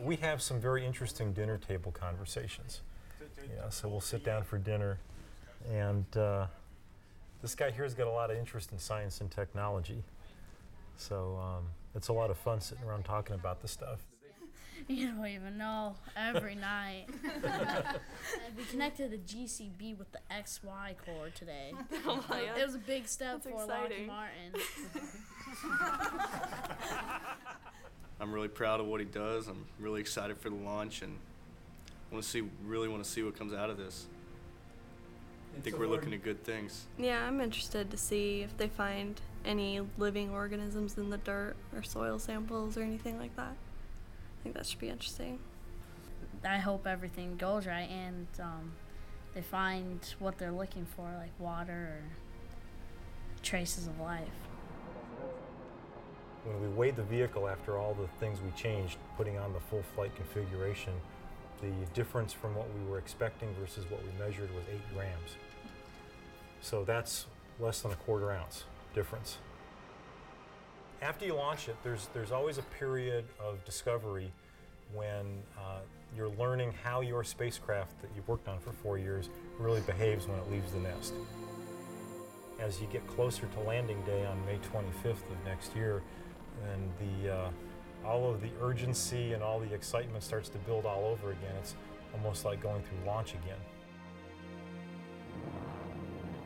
We have some very interesting dinner table conversations. So we'll sit down for dinner, and this guy here has got a lot of interest in science and technology. So it's a lot of fun sitting around talking about this stuff. You don't even know. Every night. We connected the GCB with the XY cord today. Oh my God. It was a big step for exciting. Lockheed Martin. I'm really proud of what he does. I'm really excited for the launch, and really want to see what comes out of this. I think we're looking at good things. Yeah, I'm interested to see if they find any living organisms in the dirt or soil samples or anything like that. I think that should be interesting. I hope everything goes right and they find what they're looking for, like water or traces of life. When we weighed the vehicle after all the things we changed, putting on the full flight configuration, the difference from what we were expecting versus what we measured was 8 grams. So that's less than a quarter ounce difference. After you launch it, there's always a period of discovery when you're learning how your spacecraft that you've worked on for 4 years really behaves when it leaves the nest. As you get closer to landing day on May 25th of next year, and all of the urgency and all the excitement starts to build all over again. It's almost like going through launch again.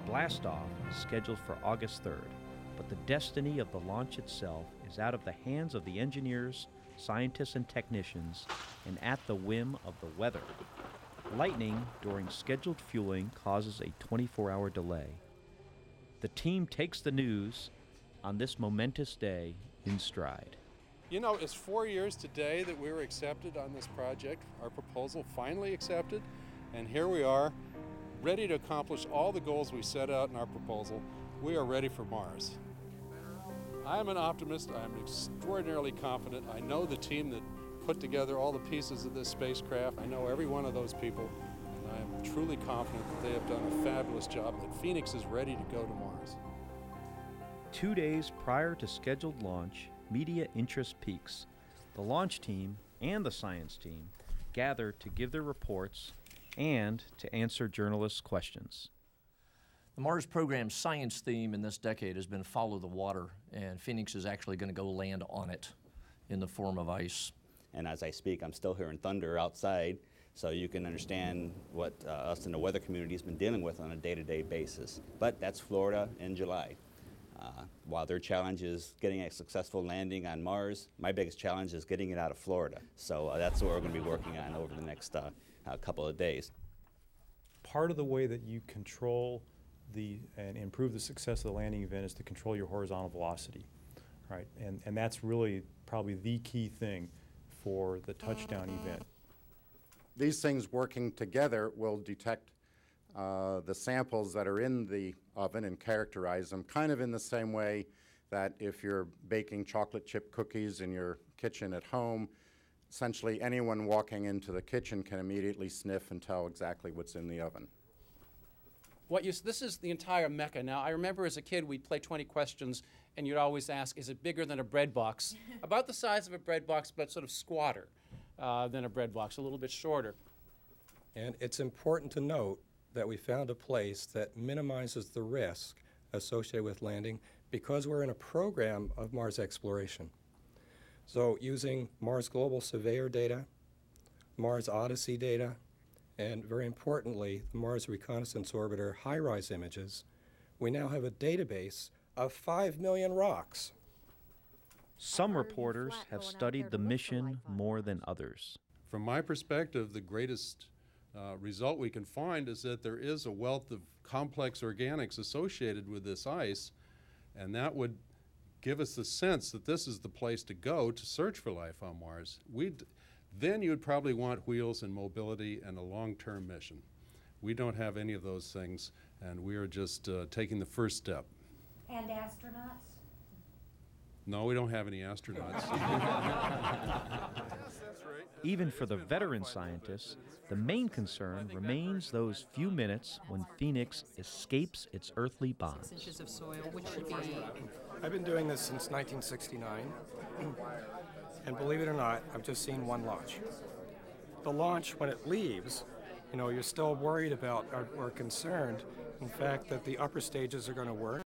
Blastoff is scheduled for August 3rd, but the destiny of the launch itself is out of the hands of the engineers, scientists, and technicians, and at the whim of the weather. Lightning during scheduled fueling causes a 24-hour delay. The team takes the news on this momentous day in stride. You know, it's 4 years today that we were accepted on this project, our proposal finally accepted, and here we are, ready to accomplish all the goals we set out in our proposal. We are ready for Mars. I am an optimist. I am extraordinarily confident. I know the team that put together all the pieces of this spacecraft. I know every one of those people, and I am truly confident that they have done a fabulous job, that Phoenix is ready to go to Mars. 2 days prior to scheduled launch, media interest peaks. The launch team and the science team gather to give their reports and to answer journalists' questions. The Mars program's science theme in this decade has been follow the water, and Phoenix is actually going to go land on it in the form of ice. And as I speak, I'm still hearing thunder outside, so you can understand what us in the weather community has been dealing with on a day-to-day basis. But that's Florida in July. While their challenge is getting a successful landing on Mars, my biggest challenge is getting it out of Florida. So that's what we're going to be working on over the next couple of days. Part of the way that you control and improve the success of the landing event is to control your horizontal velocity, right? And that's really probably the key thing for the touchdown event. These things working together will detect the samples that are in the oven and characterize them kind of in the same way that if you're baking chocolate chip cookies in your kitchen at home, essentially anyone walking into the kitchen can immediately sniff and tell exactly what's in the oven. This is the entire mecca. Now, I remember as a kid we'd play 20 questions and you'd always ask, is it bigger than a bread box? About the size of a bread box, but sort of squatter than a bread box, a little bit shorter. And it's important to note that we found a place that minimizes the risk associated with landing because we're in a program of Mars exploration. So using Mars Global Surveyor data, Mars Odyssey data, and very importantly, the Mars Reconnaissance Orbiter high-rise images, we now have a database of 5 million rocks. Some reporters have studied the mission more than others. From my perspective, the greatest result we can find is that there is a wealth of complex organics associated with this ice, and that would give us the sense that this is the place to go to search for life on Mars. Then you'd probably want wheels and mobility and a long-term mission. We don't have any of those things, and we are just taking the first step. And astronauts? No, we don't have any astronauts. Even for the veteran scientists, the main concern remains those few minutes when Phoenix escapes its earthly bonds. 6 inches of soil, which should be... I've been doing this since 1969. And believe it or not, I've just seen one launch. The launch, when it leaves, you're still worried about or concerned, in fact, that the upper stages are going to work.